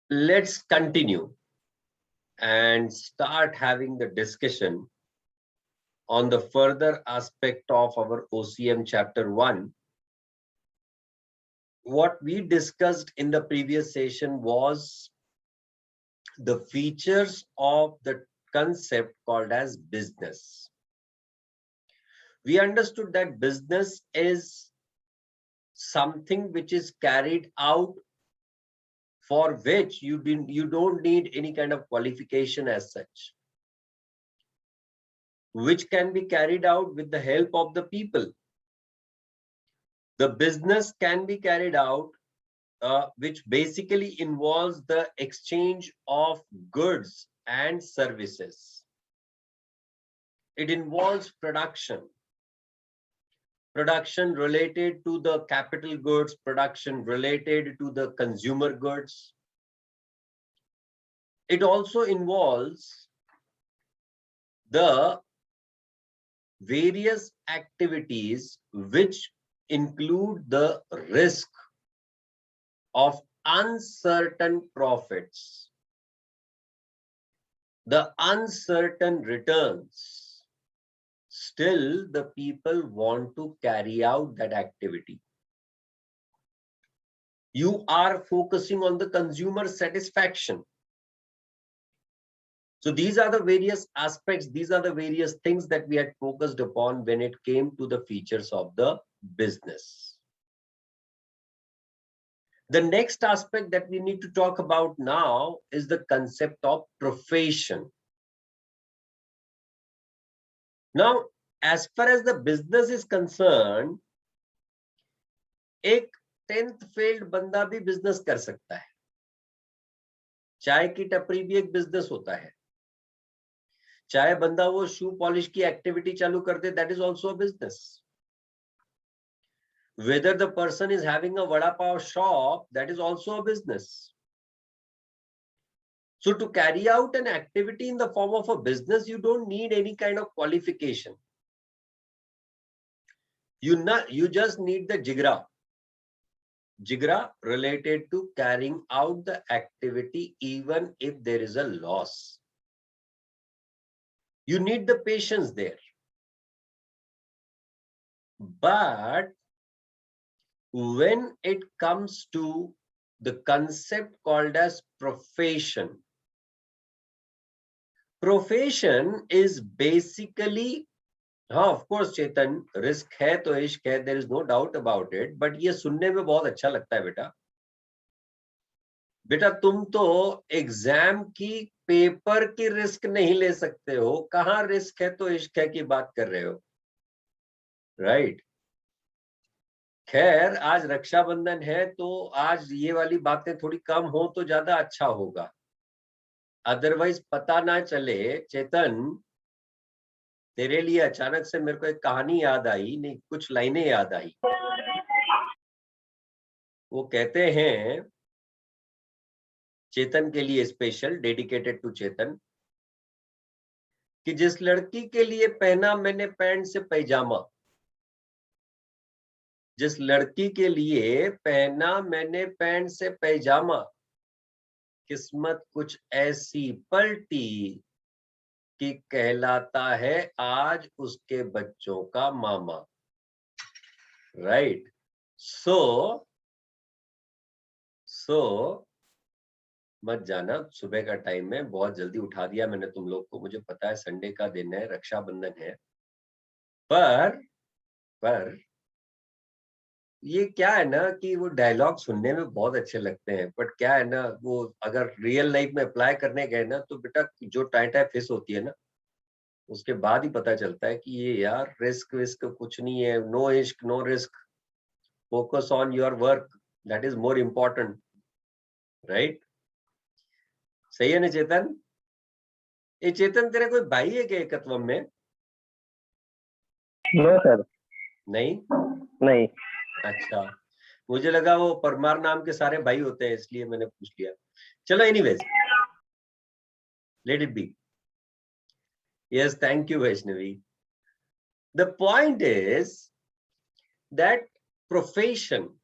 let's continue and start having the discussion on the further aspect of our OCM chapter 1. What we discussed in the previous session was the features of the concept called as business. We understood that business is something which is carried out for which you don't need any kind of qualification as such, which can be carried out with the help of the people. The business can be carried out which basically involves the exchange of goods and services. It involves production related to the capital goods, production related to the consumer goods. It also involves the various activities which include the risk of uncertain profits, the uncertain returns. Still, the people want to carry out that activity. You are focusing on the consumer satisfaction. So these are the various aspects, these are the various things that we had focused upon when it came to the features of the business. The next aspect that we need to talk about now is the concept of profession. Now, as far as the business is concerned, एक 10th failed बंदा भी business कर सकता है. चाय की टपरी भी एक बिजनेस होता है. चाहे बंदा वो शू पॉलिश की एक्टिविटी चालू कर दे, that is also a business. Whether the person is having a vada pav shop, that is also a business. So to carry out an activity in the form of a business, you don't need any kind of qualification. You just need the jigra related to carrying out the activity even if there is a loss. You need the patience there. But when it comes to the concept called as profession is basically, of course Chetan, risk है तो इश्क है, there is no doubt about it, but ये सुनने में बहुत अच्छा लगता है बेटा तुम तो एग्जाम की पेपर की रिस्क नहीं ले सकते हो, कहाँ रिस्क है तो इश्क है की बात कर रहे हो, राइट? खैर आज रक्षाबंधन है तो आज ये वाली बातें थोड़ी कम हो तो ज्यादा अच्छा होगा, अदरवाइज पता ना चले। चेतन, तेरे लिए अचानक से मेरे को एक कहानी याद आई, नहीं कुछ लाइनें याद आई। वो कहते हैं चेतन के लिए स्पेशल, डेडिकेटेड टू चेतन, कि जिस लड़की के लिए पहना मैंने पैंट से पैजामा, जिस लड़की के लिए पहना मैंने पैंट से पैजामा, किस्मत कुछ ऐसी पलटी कि कहलाता है आज उसके बच्चों का मामा, राइट? सो मत जाना, सुबह का टाइम है, बहुत जल्दी उठा दिया मैंने तुम लोग को, मुझे पता है संडे का दिन है, रक्षाबंधन है, पर ये क्या है ना कि वो डायलॉग सुनने में बहुत अच्छे लगते हैं, बट क्या है ना, वो अगर रियल लाइफ में अप्लाई करने गए ना तो बेटा जो टाइट फिश होती है ना, उसके बाद ही पता चलता है कि ये यार रिस्क विस्क कुछ नहीं है, नो इश्क no risk, focus on your work, that is more important, right? सही है ना चेतन? ये चेतन तेरा कोई भाई है क्या एकत्वम में? No sir. नहीं। अच्छा, मुझे लगा वो परमार नाम के सारे भाई होते हैं इसलिए मैंने पूछ लिया। चलो anyways, let it be. Yes, thank you, Vaishnavi. The point is that profession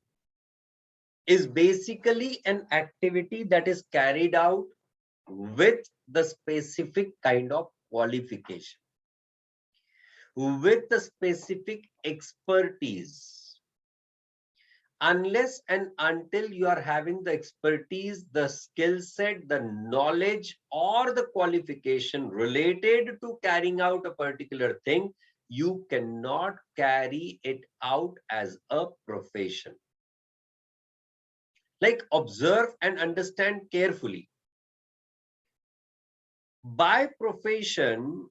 is basically an activity that is carried out with the specific kind of qualification, with the specific expertise. Unless and until you are having the expertise, the skill set, the knowledge, or the qualification related to carrying out a particular thing, you cannot carry it out as a profession. Like, observe and understand carefully. By profession,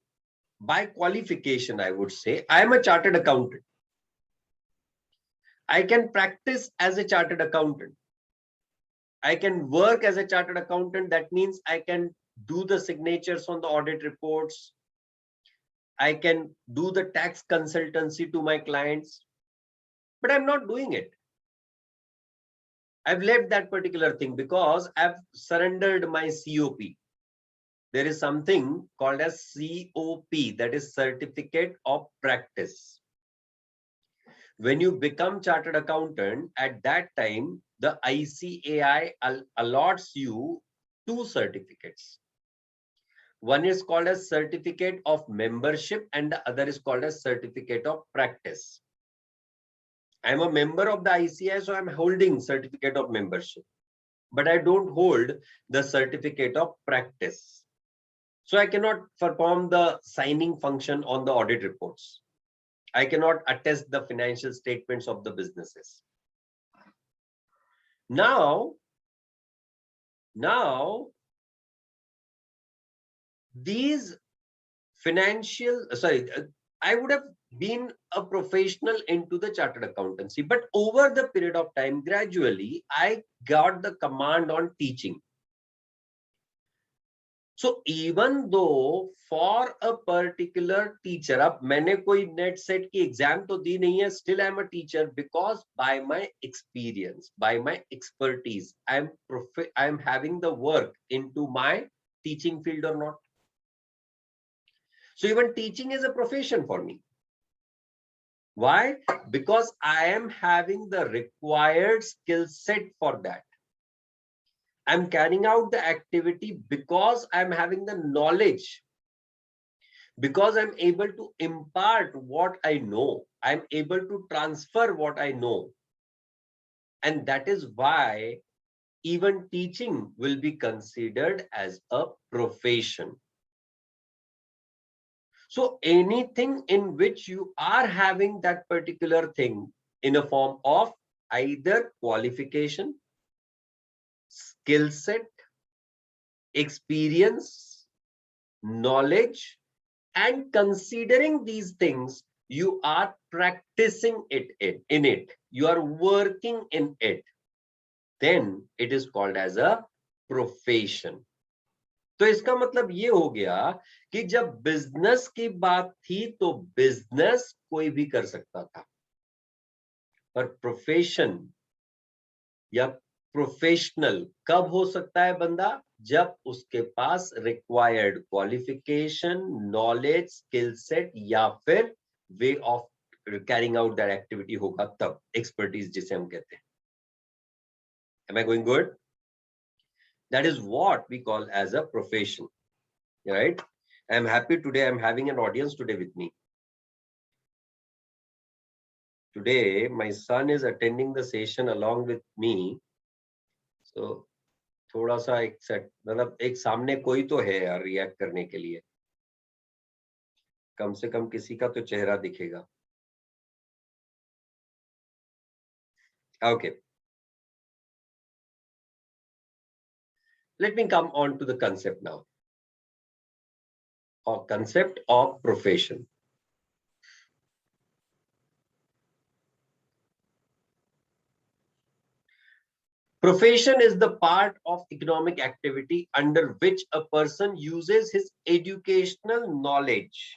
by qualification, I would say, I am a chartered accountant. I can practice as a chartered accountant. I can work as a chartered accountant. That means I can do the signatures on the audit reports. I can do the tax consultancy to my clients, but I'm not doing it. I've left that particular thing because I've surrendered my COP. There is something called as COP, that is Certificate of Practice. When you become chartered accountant, at that time, the ICAI allots you 2 certificates. One is called as Certificate of Membership and the other is called as Certificate of Practice. I'm a member of the ICAI, so I'm holding Certificate of Membership, but I don't hold the Certificate of Practice. So I cannot perform the signing function on the audit reports. I cannot attest the financial statements of the businesses. Now, these I would have been a professional into the chartered accountancy, but over the period of time, gradually, I got the command on teaching. So even though for a particular teacher, अब मैंने कोई net set की exam तो दी नहीं है, still I am a teacher because by my experience, by my expertise, I am having the work into my teaching field or not. So even teaching is a profession for me. Why? Because I am having the required skill set for that. I'm carrying out the activity because I'm having the knowledge, because I'm able to impart what I know. I'm able to transfer what I know. And that is why even teaching will be considered as a profession. So anything in which you are having that particular thing in a form of either qualification, skill set, experience, knowledge, and considering these things, you are practicing it in it, you are working in it, then it is called as a profession. तो इसका मतलब ये हो गया कि जब business की बात थी तो बिजनेस कोई भी कर सकता था, पर प्रोफेशन या प्रोफेशनल कब हो सकता है बंदा? जब उसके पास required qualification, knowledge, skill set या फिर way of carrying out that activity होगा, तब एक्सपर्टीज जिसे हम कहते हैं. Am I going good? That is what we call as a profession, right? I am happy today. I am having an audience today with me. Today, my son is attending the session along with me. So, थोड़ा सा एक set, मतलब एक सामने कोई तो है यार रिएक्ट करने के लिए, कम से कम किसी का तो चेहरा दिखेगा. Okay. Let me come on to the concept now. Or concept of profession. Profession is the part of economic activity under which a person uses his educational knowledge,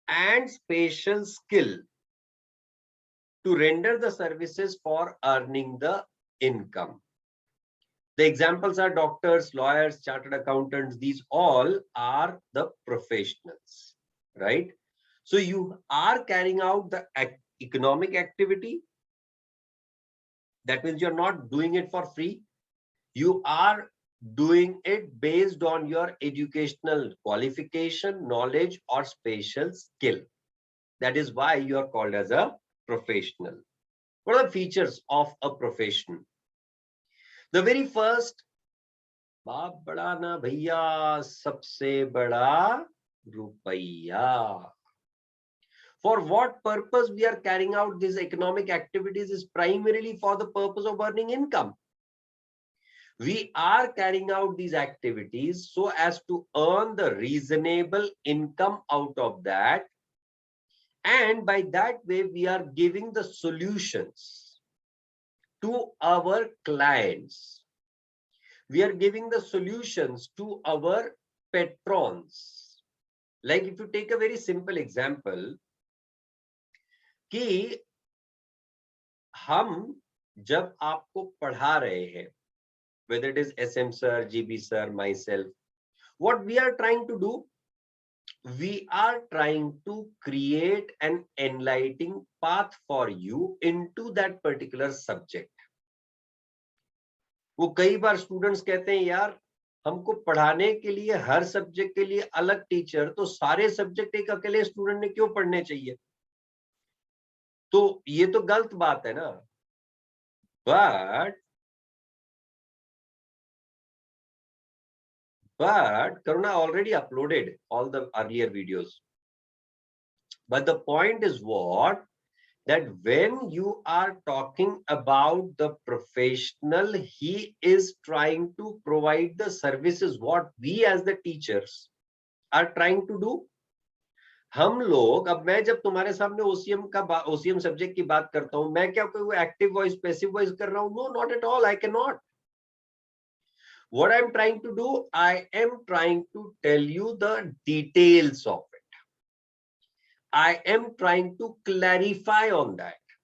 and spatial skill to render the services for earning the income. The examples are doctors, lawyers, chartered accountants. These all are the professionals, right? So you are carrying out the economic activity. That means you're not doing it for free. You are doing it based on your educational qualification, knowledge, or special skill. That is why you are called as a professional. What are the features of a profession? The very first, बाप बड़ा ना भैया, सबसे बड़ा रुपया. For what purpose we are carrying out these economic activities is primarily for the purpose of earning income. We are carrying out these activities so as to earn the reasonable income out of that, and by that way we are giving the solutions to our clients. We are giving the solutions to our patrons. Like if you take a very simple example, कि हम जब आपको पढ़ा रहे हैं, whether it is SM sir, GB sir, myself, what we are trying to do, we are trying to create an enlightening path for you into that particular subject. वो कई बार students कहते हैं यार हमको पढ़ाने के लिए हर सब्जेक्ट के लिए अलग टीचर, तो सारे सब्जेक्ट एक अकेले स्टूडेंट ने क्यों पढ़ने चाहिए? तो ये तो गलत बात है ना. But Karuna already uploaded all the earlier videos. But the point is what? That when you are talking about the professional, he is trying to provide the services what we as the teachers are trying to do. हम लोग, अब मैं जब तुम्हारे सामने OCM subject की बात करता हूं, मैं क्या कोई एक्टिव वॉइस पैसिव वॉइस कर रहा हूं? No, not at all. I can not. What I'm trying to do, I am trying to tell you the details of it. I am trying to clarify on that.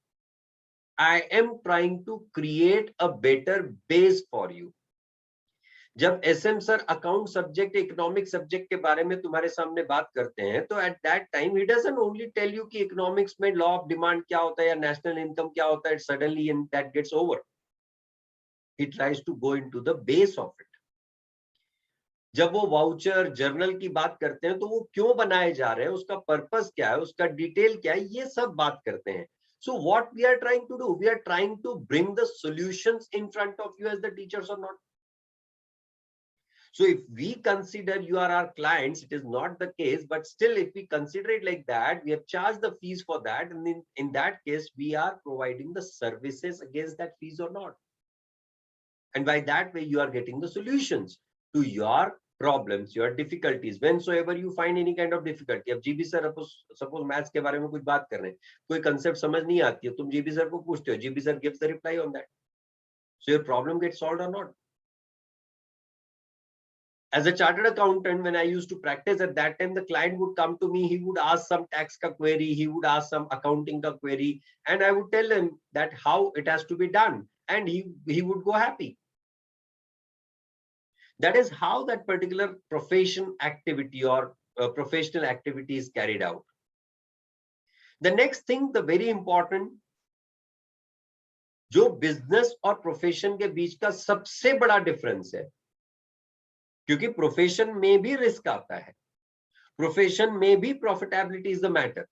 I am trying to create a better base for you. जब SM sir account subject, economic subject के बारे में तुम्हारे सामने बात करते हैं, तो at that time he doesn't only tell you कि इकोनॉमिक्स में लॉ ऑफ डिमांड क्या होता है या नेशनल इनकम क्या होता है, suddenly and that gets over. He tries to go into the base of it. जब वो वाउचर जर्नल की बात करते हैं तो वो क्यों बनाए जा रहे हैं, उसका पर्पस क्या है, उसका डिटेल क्या है, ये सब बात करते हैं. So what we are trying to do, we are trying to bring the solutions in front of you as the teachers or not. So if we consider you are our clients, it is not the case, but still if we consider it like that, we have charged the fees for that, and in that case we are providing the services against that fees or not. And by that way you are getting the solutions to your problems, your difficulties, whensoever you find any kind of difficulty. अब GB sir suppose maths के बारे में कुछ बात कर रहे हैं, कोई कंसेप्ट समझ नहीं आती है, तुम जीबी सर को पूछते हो, GB sir gives the reply on that. So your problem gets solved or not. As a chartered accountant, when I used to practice at that time, the client would come to me, he would ask some tax ka query, he would ask some accounting ka query, and I would tell him that how it has to be done, and he would go happy. That is how that particular profession activity or professional activity is carried out. The next thing, the very important, जो business और profession के बीच का सबसे बड़ा difference है, क्योंकि profession में भी रिस्क आता है, प्रोफेशन में भी profitability is the matter,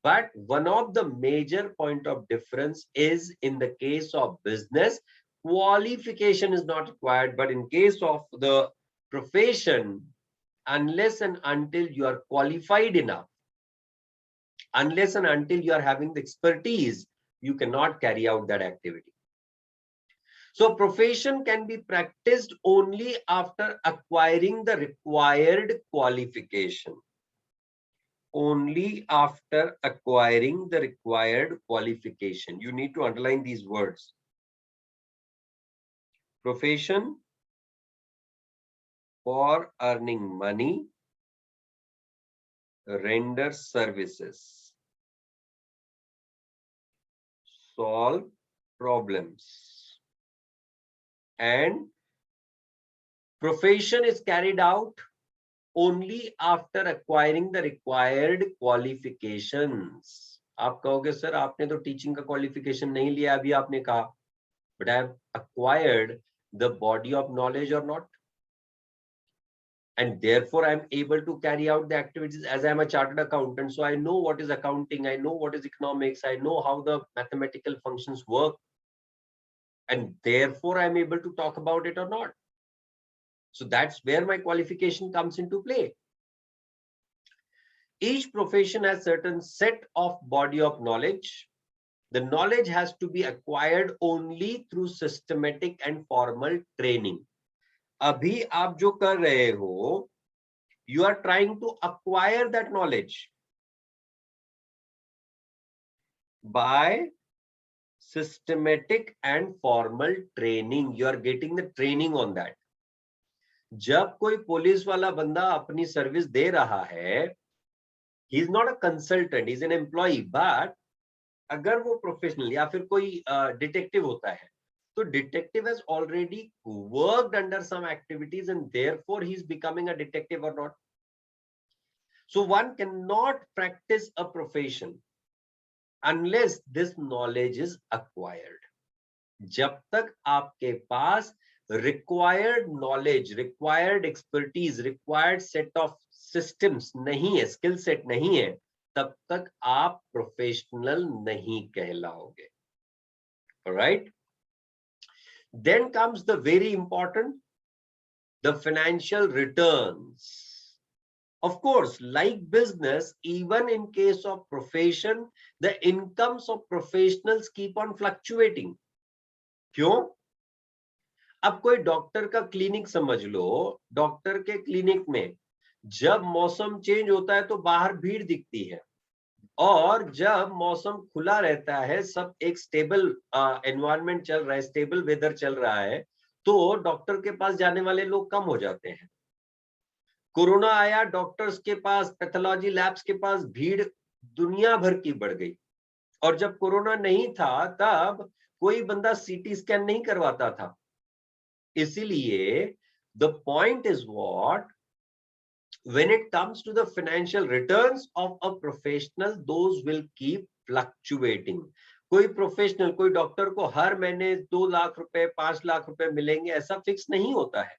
but one of the major point of difference is in the case of business, qualification is not required, but in case of the profession, unless and until you are qualified enough, unless and until you are having the expertise, you cannot carry out that activity. So profession can be practiced only after acquiring the required qualification. Only after acquiring the required qualification. You need to underline these words. Profession for earning money, render services, solve problems, and profession is carried out only after acquiring the required qualifications. आप कहोगे sir आपने तो teaching का qualification नहीं लिया, अभी आपने कहा, but I have acquired the body of knowledge or not, and therefore I am able to carry out the activities as I am a chartered accountant. So I know what is accounting, I know what is economics, I know how the mathematical functions work, and therefore I am able to talk about it or not. So that's where my qualification comes into play. Each profession has certain set of body of knowledge. The knowledge has to be acquired only through systematic and formal training. अभी आप जो कर रहे हो, you are trying to acquire that knowledge by systematic and formal training. You are getting the training on that. जब कोई police वाला बंदा अपनी सर्विस दे रहा है, he is not a consultant, he is an employee, but अगर वो professional या फिर कोई डिटेक्टिव होता है, तो detective has already worked under some activities and therefore he is becoming a detective or not. So one cannot practice a profession unless this knowledge is acquired. जब तक आपके पास required knowledge, required expertise, required set of systems नहीं है, skill set नहीं है, तब तक आप प्रोफेशनल नहीं कहलाओगे. All right? Then comes the very important, the financial returns. Of course, like business, even in case of profession, the incomes of professionals keep on fluctuating. क्यों? अब कोई डॉक्टर का क्लिनिक समझ लो, डॉक्टर के क्लिनिक में जब मौसम चेंज होता है तो बाहर भीड़ दिखती है, और जब मौसम खुला रहता है, सब एक स्टेबल एनवायरनमेंट चल रहा है, स्टेबल वेदर चल रहा है, तो डॉक्टर के पास जाने वाले लोग कम हो जाते हैं. कोरोना आया, डॉक्टर्स के पास, पैथोलॉजी लैब्स के पास भीड़ दुनिया भर की बढ़ गई. और जब कोरोना नहीं था तब कोई बंदा सीटी स्कैन नहीं करवाता था. इसीलिए the point is what, when it comes to the financial returns of a professional, those will keep fluctuating. कोई प्रोफेशनल, कोई डॉक्टर को हर महीने 2 लाख रुपए, 5 लाख रुपए मिलेंगे ऐसा फिक्स नहीं होता है.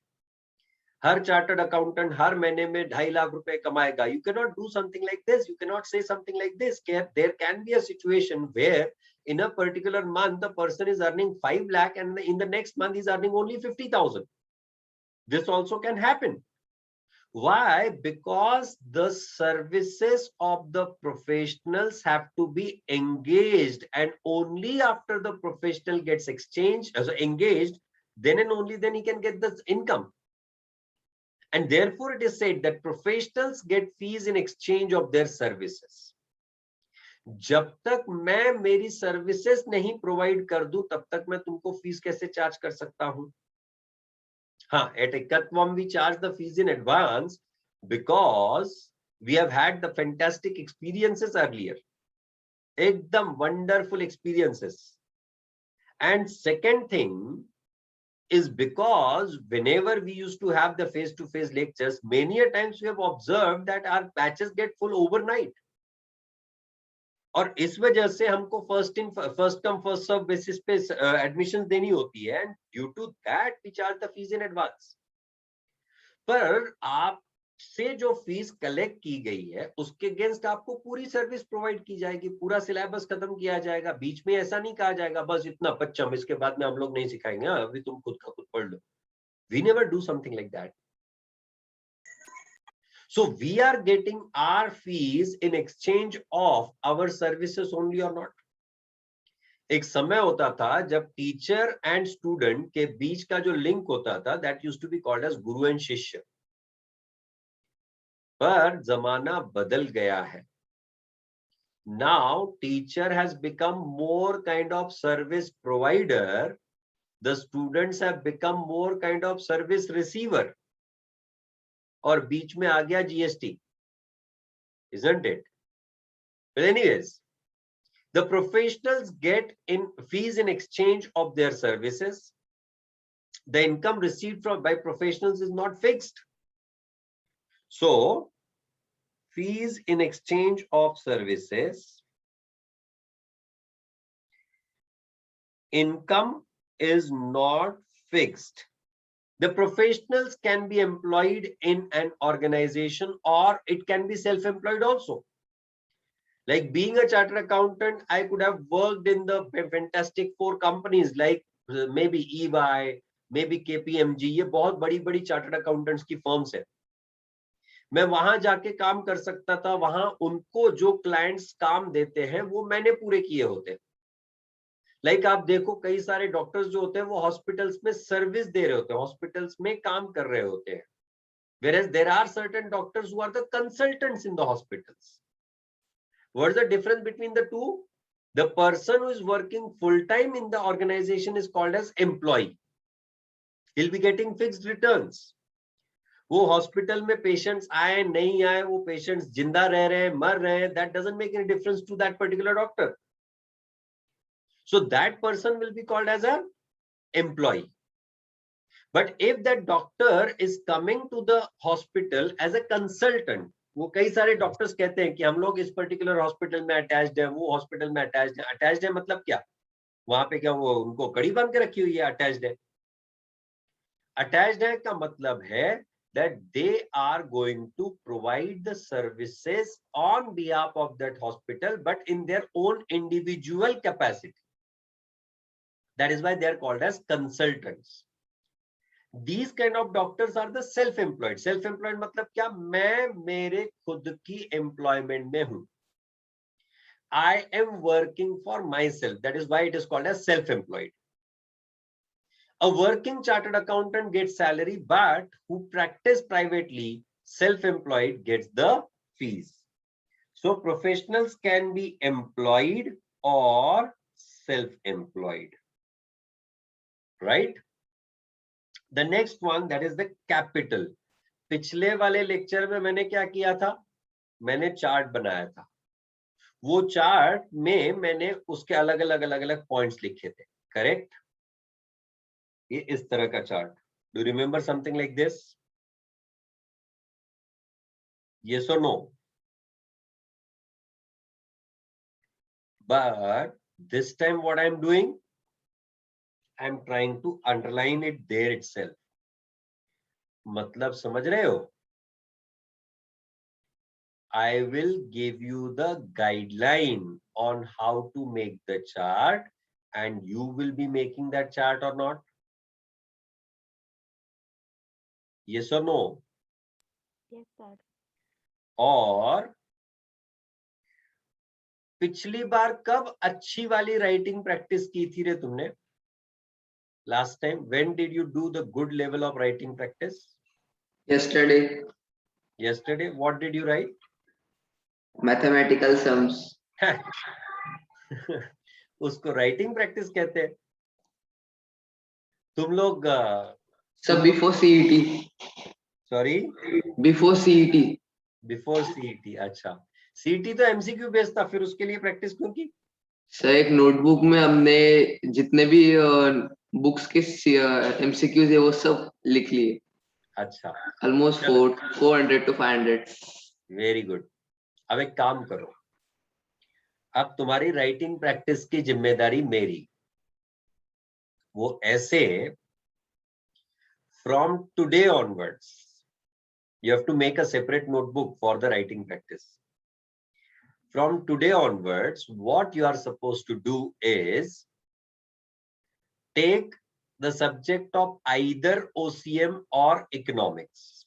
हर चार्टर्ड अकाउंटेंट हर महीने में 2.5 लाख रुपए कमाएगा. You cannot do something like this. You cannot say something like this. There can be a situation where in a particular month the person is earning 5 lakh and in the next month he's earning only 50,000. This also can happen. Why? Because the services of the professionals have to be engaged, and only after the professional gets engaged, then and only then he can get the income. And therefore it is said that professionals get fees in exchange of their services. जब तक मैं मेरी services नहीं provide कर दूं, तब तक मैं तुमको फीस कैसे चार्ज कर सकता हूं? हाँ, at Ekatvam we charge the fees in advance because we have had the fantastic experiences earlier. Ekdam wonderful experiences. And second thing is because whenever we used to have the face-to-face lectures, many a times we have observed that our batches get full overnight. और इस वजह से हमको first come first serve basis पे admission देनी होती है, and due to that we charge the fees in advance. पर आपसे जो फीस कलेक्ट की गई है उसके अगेंस्ट आपको पूरी सर्विस प्रोवाइड की जाएगी, पूरा सिलेबस खत्म किया जाएगा. बीच में ऐसा नहीं कहा जाएगा बस इतना पच्चम, इसके बाद में हम लोग नहीं सिखाएंगे, अभी तुम खुद का खुद पढ़ लो. We never do something like that. So we are getting our fees in exchange of our services only or not. एक समय होता था जब टीचर एंड स्टूडेंट के बीच का जो लिंक होता था, that used to be called as Guru and शिष्य. पर जमाना बदल गया है. Now teacher has become more kind of service provider. The students have become more kind of service receiver. और बीच में आ गया GST, isn't it? But anyways, the professionals get in fees in exchange of their services. The income received by professionals is not fixed. So fees in exchange of services, income is not fixed. The professionals can be employed in an organization or it can be self-employed also. Like being a chartered accountant, I could have worked in the fantastic 4 companies like maybe EY, maybe KPMG. ये बहुत बड़ी बड़ी chartered accountants की firms है. मैं वहां जाके काम कर सकता था. वहां उनको जो क्लाइंट्स काम देते हैं वो मैंने पूरे किए होते. लाइक आप देखो कई सारे डॉक्टर्स जो होते हैं वो हॉस्पिटल्स में सर्विस दे रहे होते हैं, हॉस्पिटल्स में काम कर रहे होते हैं. Whereas there are certain doctors who are the consultants in the hospitals. What is the difference between the two? The person who is working full time in the organization is called as employee. He'll be getting fixed returns. वो hospital में patients आए नहीं आए, वो patients जिंदा रह रहे हैं मर रहे हैं, that doesn't make any difference to that particular doctor. So that person will be called as an employee. But if that doctor is coming to the hospital as a consultant, वो कई सारे डॉक्टर्स कहते हैं कि हम लोग इस particular hospital में अटैच्ड है, वो हॉस्पिटल में अटैच्ड है. अटैच्ड है मतलब क्या? वहां पे क्या वो उनको कड़ी बांध के रखी हुई है? अटैच्ड है. अटैच्ड है का मतलब है that they are going to provide the services on behalf of that hospital but in their own individual capacity. That is why they are called as consultants. These kind of doctors are the self-employed. Self-employed मतलब क्या? मैं मेरे खुद की employment में हूं. I am working for myself. That is why it is called as self-employed. A working chartered accountant gets salary, but who practice privately, self-employed, gets the fees. So professionals can be employed or self-employed, right? The next one, that is the capital. पिछले वाले lecture में मैंने क्या किया था? मैंने chart बनाया था. वो चार्ट में मैंने उसके अलग अलग पॉइंट्स लिखे थे, करेक्ट? ये इस तरह का chart. Do you remember something like this? Yes or no? But this time what I am doing, I am trying to underline it there itself. मतलब समझ रहे हो? I will give you the guideline on how to make the chart and you will be making that chart or not? Yes or no? Yes, sir. और पिछली बार कब अच्छी वाली writing practice की थी रे तुमने? Last time, when did you do the good level of writing practice? Yesterday. Yesterday, what did you write? Mathematical sums. उसको राइटिंग प्रैक्टिस कहते हैं. तुम लोग Sir, before CET. Sorry, Before CET. Before CET. अच्छा, सीईटी तो MCQ based था, फिर उसके लिए प्रैक्टिस क्यों की? सर एक नोटबुक में हमने जितने भी बुक्स के एमसीक्यूज है वो सब लिख लिए. अच्छा, ऑलमोस्ट 400 to 500. Very good. अब एक काम करो, अब तुम्हारी राइटिंग प्रैक्टिस की जिम्मेदारी मेरी. वो ऐसे, from today onwards you have to make a separate notebook for the writing practice. From today onwards, what you are supposed to do is take the subject of either OCM or economics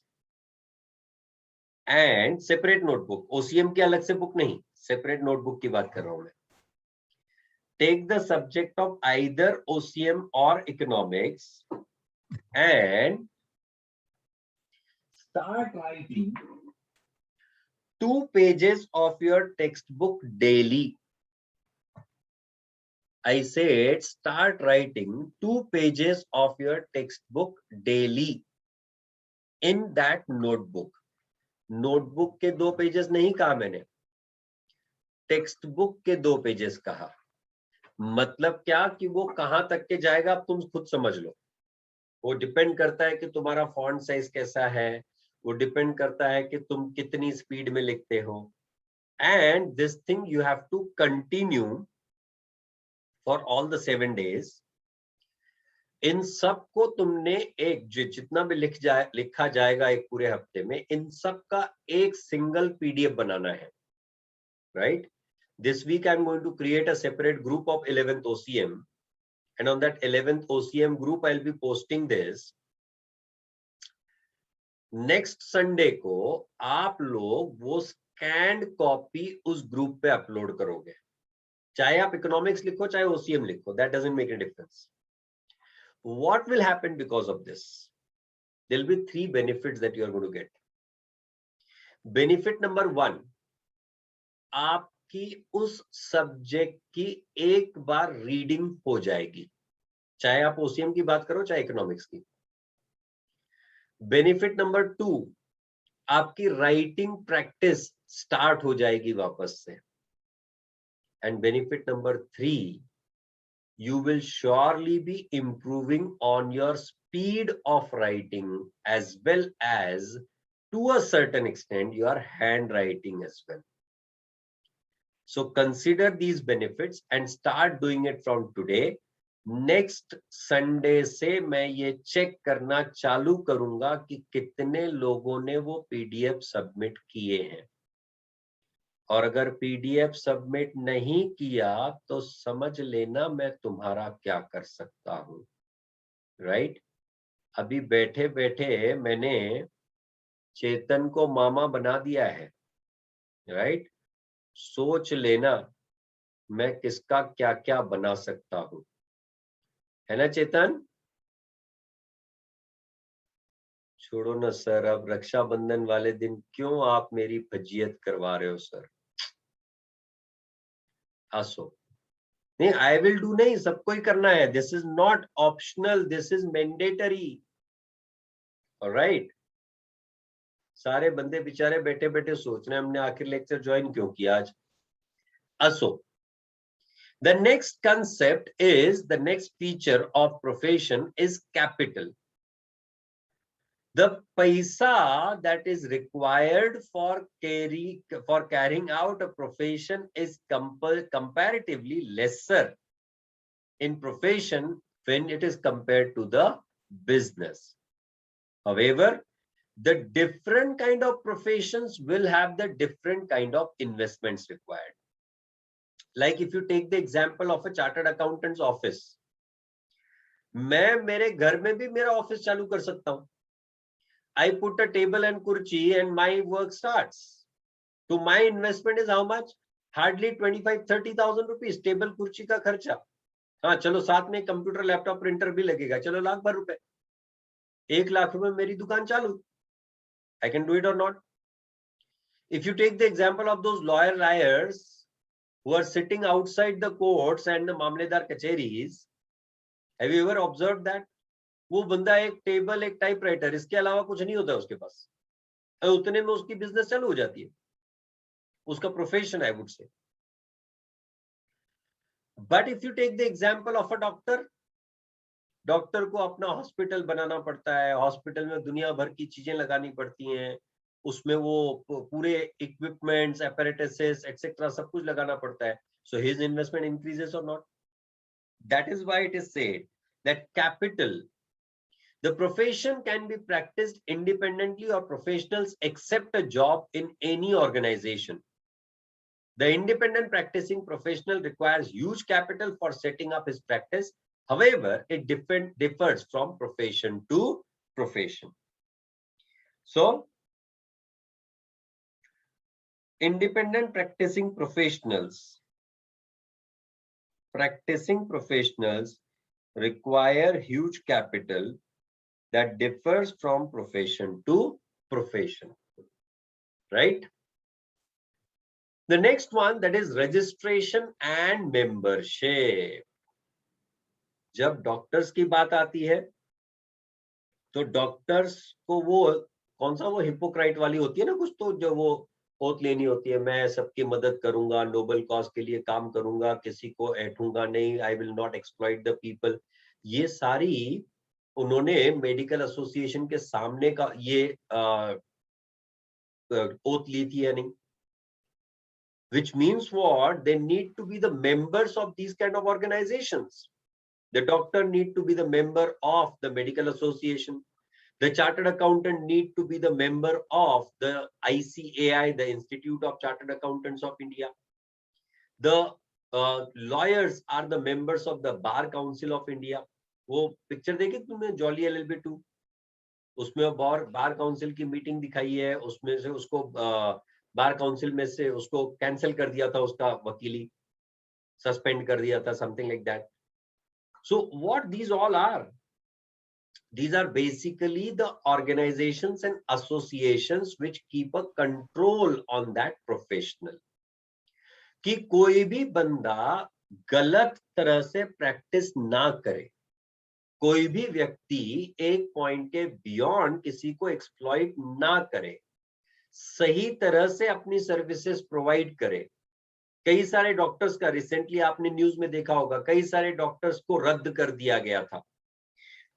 and separate notebook. OCM की अलग से book नहीं, separate notebook की बात कर रहा हूं मैं. Take the subject of either OCM or economics and start writing 2 pages of your textbook daily. I said start writing 2 pages of your textbook daily in that notebook. Notebook के 2 pages नहीं कहा मैंने, टेक्स्ट बुक के 2 pages कहा. मतलब क्या कि वो कहां तक के जाएगा अब तुम खुद समझ लो. वो डिपेंड करता है कि तुम्हारा फॉन्ट साइज कैसा है, वो डिपेंड करता है कि तुम कितनी स्पीड में लिखते हो, and this thing you have to continue for all the 7 days. इन सब को तुमने एक जितना भी लिखा जाएगा एक पूरे हफ्ते में, इन सब का एक सिंगल पीडीएफ बनाना है, right? This week I'm going to create a separate group of 11th OCM, and on that 11th OCM group I'll be posting this. Next Sunday को आप लोग वो scanned copy उस group पे upload करोगे, चाहे आप economics लिखो चाहे OCM लिखो, that doesn't make a difference. What will happen because of this? There'll be 3 benefits that you are going to get. Benefit number 1, आपकी उस सब्जेक्ट की एक बार रीडिंग हो जाएगी, चाहे आप ओसीएम की बात करो चाहे इकोनॉमिक्स की. बेनिफिट नंबर 2, आपकी राइटिंग प्रैक्टिस स्टार्ट हो जाएगी वापस से. And benefit number 3, you will surely be improving on your speed of writing as well as to a certain extent your handwriting as well. So consider these benefits and start doing it from today. Next Sunday से मैं ये check करना चालू करूंगा कि कितने लोगों ने वो पीडीएफ सबमिट किए हैं, और अगर पीडीएफ सबमिट नहीं किया तो समझ लेना मैं तुम्हारा क्या कर सकता हूं, राइट? अभी बैठे बैठे मैंने चेतन को मामा बना दिया है, राइट? सोच लेना मैं किसका क्या क्या बना सकता हूं, है ना चेतन? छोड़ो ना सर, अब रक्षाबंधन वाले दिन क्यों आप मेरी फजीयत करवा रहे हो सर? आसो नहीं, आई विल डू नहीं, सबको ही करना है. This is not optional, this is mandatory. Alright, सारे बंदे बेचारे बैठे बैठे सोच रहे हैं हमने आखिर लेक्चर ज्वाइन क्यों किया आज. असो the next concept is, the next feature of profession is capital. The paisa that is required for carrying out a profession is comparatively lesser in profession when it is compared to the business. However, the different kind of professions will have the different kind of investments required. Like if you take the example of a chartered accountant's office, मैं मेरे घर में भी मेरा office चालू कर सकता हूं. I put a table and kurchi and my work starts. So my investment is how much? Hardly 25-30,000 rupees. Table कुर्सी का खर्चा. हाँ चलो साथ में कंप्यूटर लैपटॉप प्रिंटर भी लगेगा, चलो लाख भर रुपए. 1 लाख रुपए मेरी दुकान चालू. I can do it or not? If you take the example of those lawyers who are sitting outside the courts and the मामलेदार कचहरीज, have you ever observed that? वो बंदा एक टेबल एक टाइपराइटर, इसके अलावा कुछ नहीं होता उसके पास, उतने में उसकी बिजनेस चालू हो जाती है, उसका profession I would say. But if you take the example of a doctor को अपना हॉस्पिटल बनाना पड़ता है, हॉस्पिटल में दुनिया भर की चीजें लगानी पड़ती हैं, उसमें वो पूरे इक्विपमेंट्स, apparatus एक्सेट्रा सब कुछ लगाना पड़ता है. So his investment increases or not? That is why it is said that capital, the profession can be practiced independently or professionals accept a job in any organization. The independent practicing professional requires huge capital for setting up his practice. However, it differs from profession to profession. So independent practicing professionals require huge capital that differs from profession to profession, right? The next one, that is registration and membership. जब doctors की बात आती है तो doctors को वो कौन सा वो हिपोक्राइट वाली होती है ना कुछ, तो जो वो ओथ लेनी होती है, मैं सबकी मदद करूंगा, नोबल कॉज के लिए काम करूंगा, किसी को ऐठूंगा नहीं, I will not exploit the people. ये सारी उन्होंने मेडिकल एसोसिएशन के सामने का ये oath ली थी या नहीं. Which means what? They need to be the members of these kind of organizations. The doctor need to be the member of the medical association. The chartered accountant need to be the member of the ICAI, the Institute of Chartered Accountants of India. The lawyers are the members of the Bar Council of India. वो picture देखी तुमने jolly LLB 2? उसमें bar council की meeting दिखाई है, उसमें से उसको बार काउंसिल में से उसको कैंसिल कर दिया था, उसका वकीली सस्पेंड कर दिया था, something like that. So what these all are? These are basically the organizations and associations which keep a control on that professional. कि कोई भी बंदा गलत तरह से प्रैक्टिस ना करे, कोई भी व्यक्ति एक पॉइंट के बियॉन्ड किसी को एक्सप्लॉइट ना करे, सही तरह से अपनी सर्विसेज प्रोवाइड करे. कई सारे डॉक्टर्स का रिसेंटली आपने न्यूज में देखा होगा, कई सारे डॉक्टर्स को रद्द कर दिया गया था.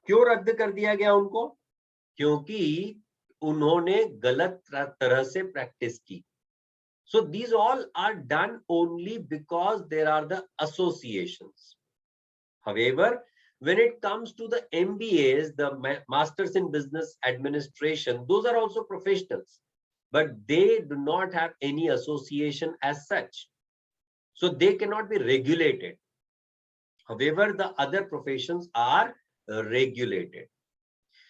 क्यों रद्द कर दिया गया उनको? क्योंकि उन्होंने गलत तरह से प्रैक्टिस की. So these all are done only because there are the associations. However, when it comes to the MBAs, the Masters in Business Administration, those are also professionals, but they do not have any association as such. So they cannot be regulated. However, the other professions are regulated.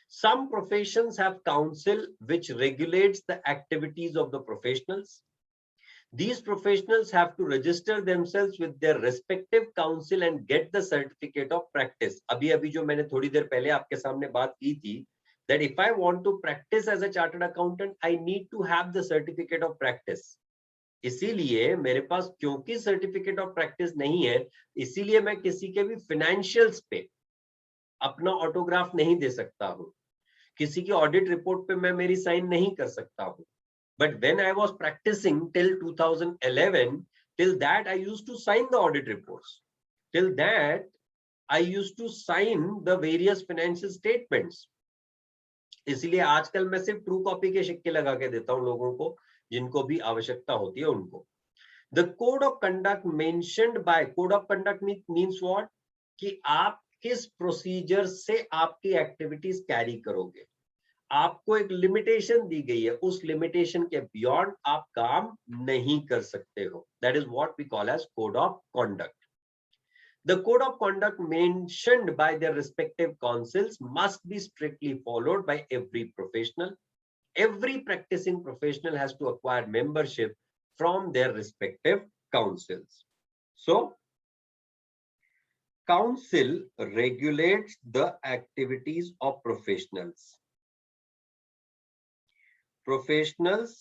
Some professions have council which regulates the activities of the professionals. These professionals have to register themselves with their respective council and get the certificate of practice. अभी जो मैंने थोड़ी देर पहले आपके सामने बात की थी, that if I want to practice as a chartered accountant, I need to have the certificate of practice. इसीलिए मेरे पास क्योंकि सर्टिफिकेट ऑफ प्रैक्टिस नहीं है, इसीलिए मैं किसी के भी फाइनेंशियल्स पे अपना ऑटोग्राफ नहीं दे सकता हूं, किसी की ऑडिट रिपोर्ट पे मैं मेरी साइन नहीं कर सकता हूं. But when I was practicing till 2011, till that I used to sign the audit reports. Till that I used to sign the various financial statements. इसलिए आजकल मैं सिर्फ ट्रू कॉपी के सिक्के लगा के देता हूं लोगों को, जिनको भी आवश्यकता होती है उनको. The code of conduct mentioned by code of conduct means what? कि आप किस प्रोसीजर से आपकी एक्टिविटीज कैरी करोगे. आपको एक लिमिटेशन दी गई है, उस लिमिटेशन के बियॉन्ड आप काम नहीं कर सकते हो. That is what we call as code of conduct. The code of conduct mentioned by their respective councils must be strictly followed by every professional. Every practicing professional has to acquire membership from their respective councils. So, council regulates the activities of professionals. Professionals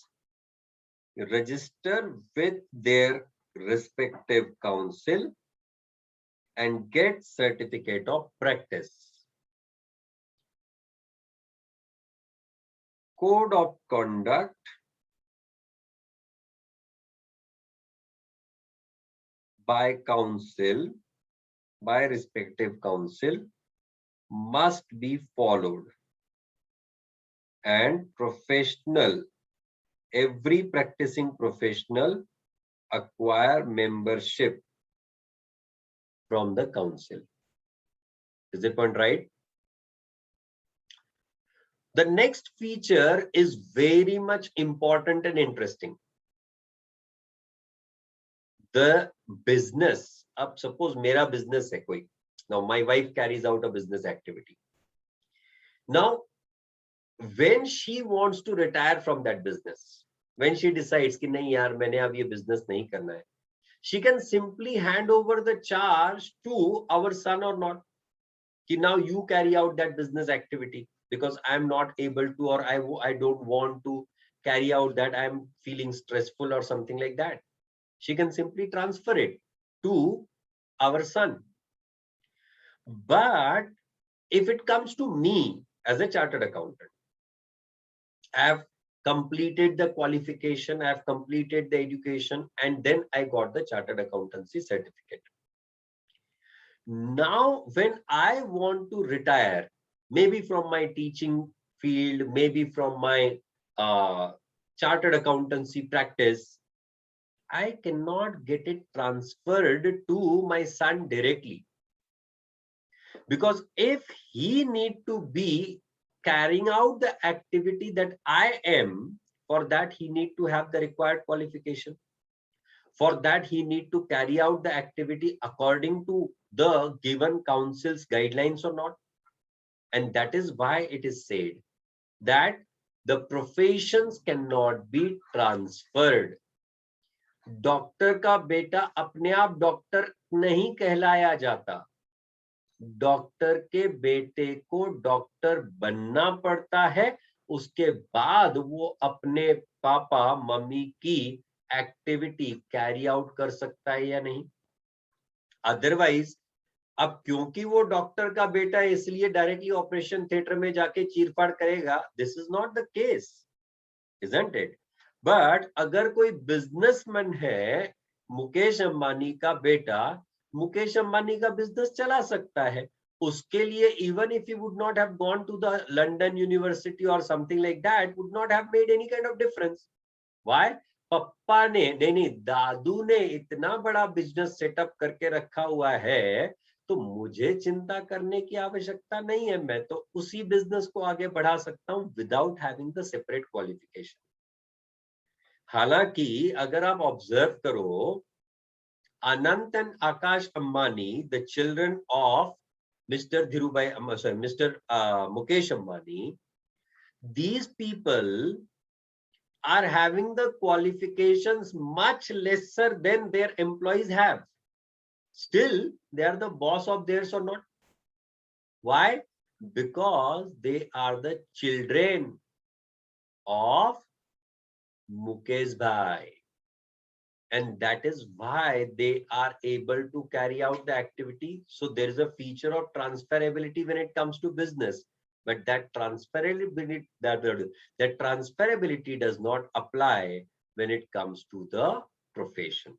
register with their respective council and get certificate of practice. Code of conduct by council, by respective council, must be followed. And professional, every practicing professional acquire membership from the council. Is the point right? The next feature is very much important and interesting. The business. अब suppose मेरा business है कोई. Now my wife carries out a business activity. Now when she wants to retire from that business, when she decides कि नहीं यार मैंने अब ये business नहीं करना है, she can simply hand over the charge to our son or not. कि now you carry out that business activity because I am not able to, or I don't want to carry out that, I am feeling stressful or something like that. She can simply transfer it to our son. But if it comes to me as a chartered accountant, I have completed the qualification, I have completed the education, and then I got the chartered accountancy certificate. Now, when I want to retire, maybe from my teaching field, maybe from my chartered accountancy practice, I cannot get it transferred to my son directly. Because if he need to be carrying out the activity that I am, for that he need to have the required qualification. For that he need to carry out the activity according to the given council's guidelines or not. And that is why it is said that the professions cannot be transferred. Doctor का बेटा अपने आप doctor नहीं कहलाया जाता, doctor के बेटे को डॉक्टर बनना पड़ता है, उसके बाद वो अपने पापा मम्मी की एक्टिविटी कैरी आउट कर सकता है या नहीं. अदरवाइज अब क्योंकि वो डॉक्टर का बेटा है इसलिए डायरेक्टली ऑपरेशन थिएटर में जाके चीरफाड़ करेगा, this is not the case, isn't it. But अगर कोई बिजनेसमैन है, मुकेश अंबानी का बेटा, मुकेश अंबानी का बिजनेस चला सकता है. उसके लिए even if you would not have gone to the London university और something like that would not have made any kind of difference. Why? पप्पा ने नहीं, दादू ने इतना बड़ा बिजनेस सेटअप करके रखा हुआ है, तो मुझे चिंता करने की आवश्यकता नहीं है. मैं तो उसी बिजनेस को आगे बढ़ा सकता हूं without having the separate qualification. हालांकि अगर आप ऑब्जर्व करो, Anant and Akash Ambani, the children of mister Dhirubhai, sorry mister Mukesh Ambani, these people are having the qualifications much lesser than their employees have. Still, they are the boss of theirs or not. Why? Because they are the children of Mukesh Bhai. And that is why they are able to carry out the activity. So there is a feature of transferability when it comes to business. But that transferability, that transferability does not apply when it comes to the profession.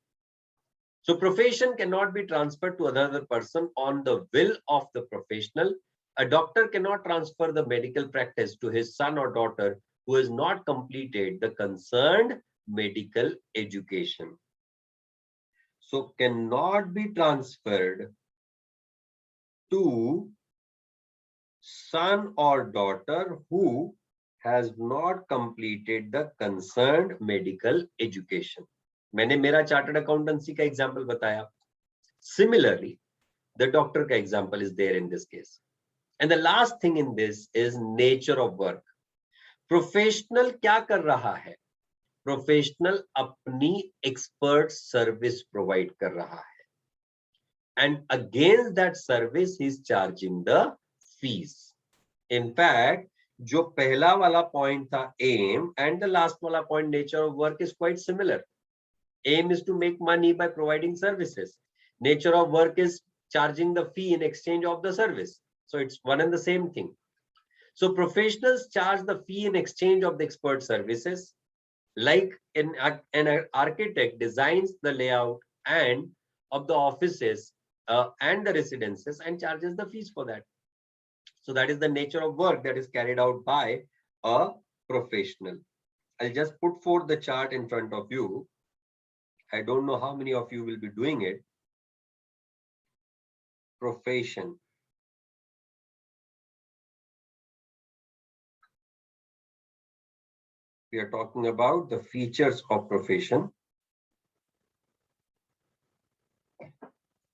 So profession cannot be transferred to another person on the will of the professional. A doctor cannot transfer the medical practice to his son or daughter who has not completed the concerned medical education. So cannot be transferred to son or daughter who has not completed the concerned medical education. मैंने मेरा chartered accountancy का example बताया. Similarly, the doctor का example is there in this case. And the last thing in this is nature of work. Professional क्या कर रहा है? Professional अपनी expert service provide कर रहा है. And against that service, he is charging the fees. In fact, जो पहला वाला point था aim and the last वाला point nature of work is quite similar. Aim is to make money by providing services. Nature of work is charging the fee in exchange of the service. So it's one and the same thing. So professionals charge the fee in exchange of the expert services. Like an architect designs the layout and of the offices and the residences and charges the fees for that. So that is the nature of work that is carried out by a professional. I'll just put forth the chart in front of you. I don't know how many of you will be doing it. Profession. We are talking about the features of profession.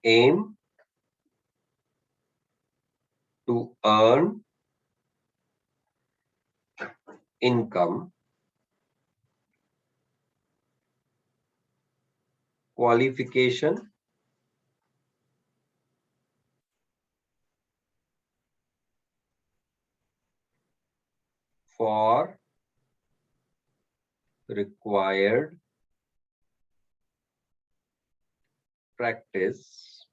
Aim to earn income. Qualification. For required practice.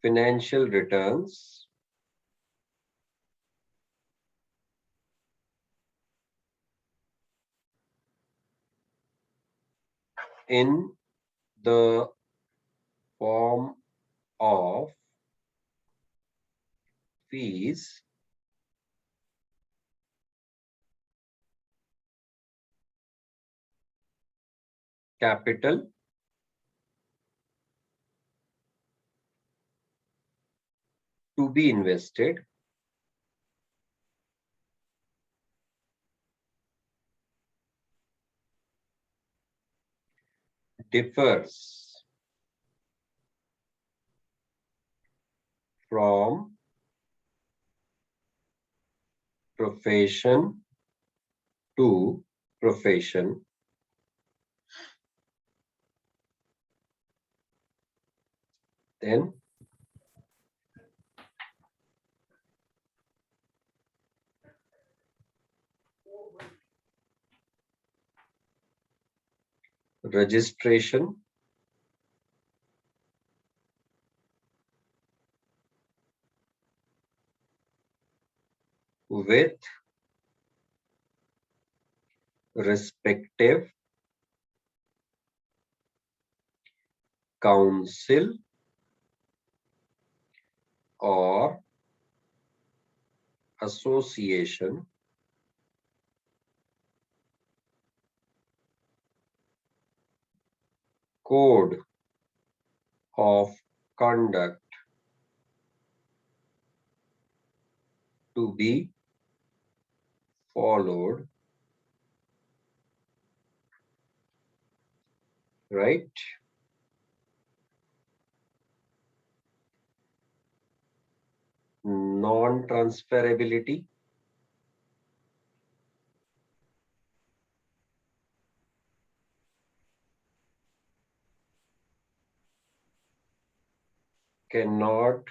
Financial returns. In the form of fees capital to be invested differs from profession to profession, then registration with respective council or association code of conduct to be followed, right? Non-transferability, cannot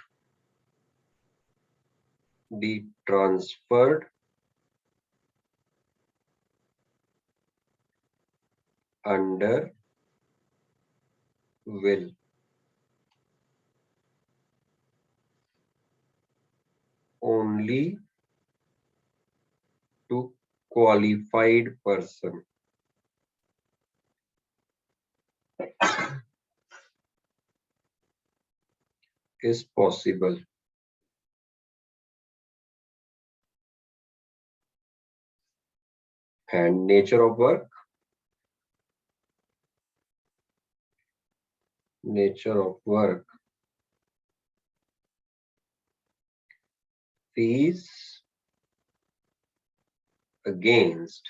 be transferred under will. Only to qualified person. Is possible. And nature of work. Nature of work. Fees against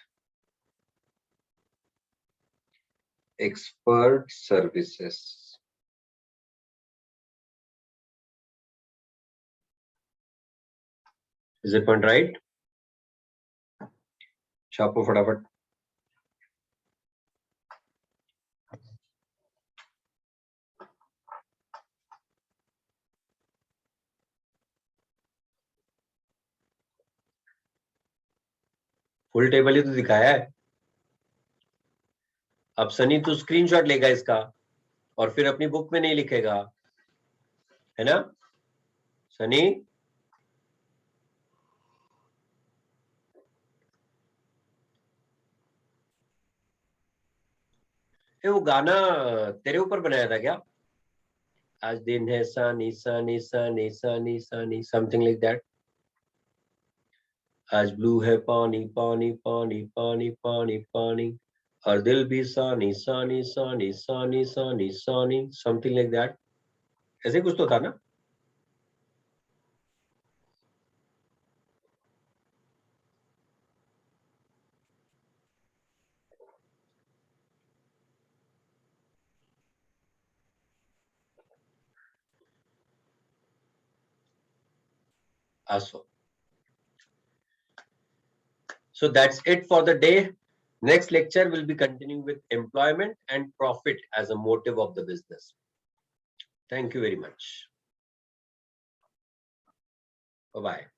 expert services. Is it point right? छापो फटाफट. Full table ही तो दिखाया है. अब सनी तू screenshot लेगा इसका और फिर अपनी बुक में नहीं लिखेगा, है ना सनी? ये वो गाना तेरे ऊपर बनाया था क्या? आज दिन है Sunny Sunny Sunny Sunny Sunny something like that. आज ब्लू है पानी पानी पानी पानी पानी पानी और दिल भी सानी सानी सानी सानी सानी सानी समथिंग लाइक दैट. ऐसे कुछ तो था ना? So that's it for the day. Next lecture will be continuing with employment and profit as a motive of the business. Thank you very much. Bye-bye.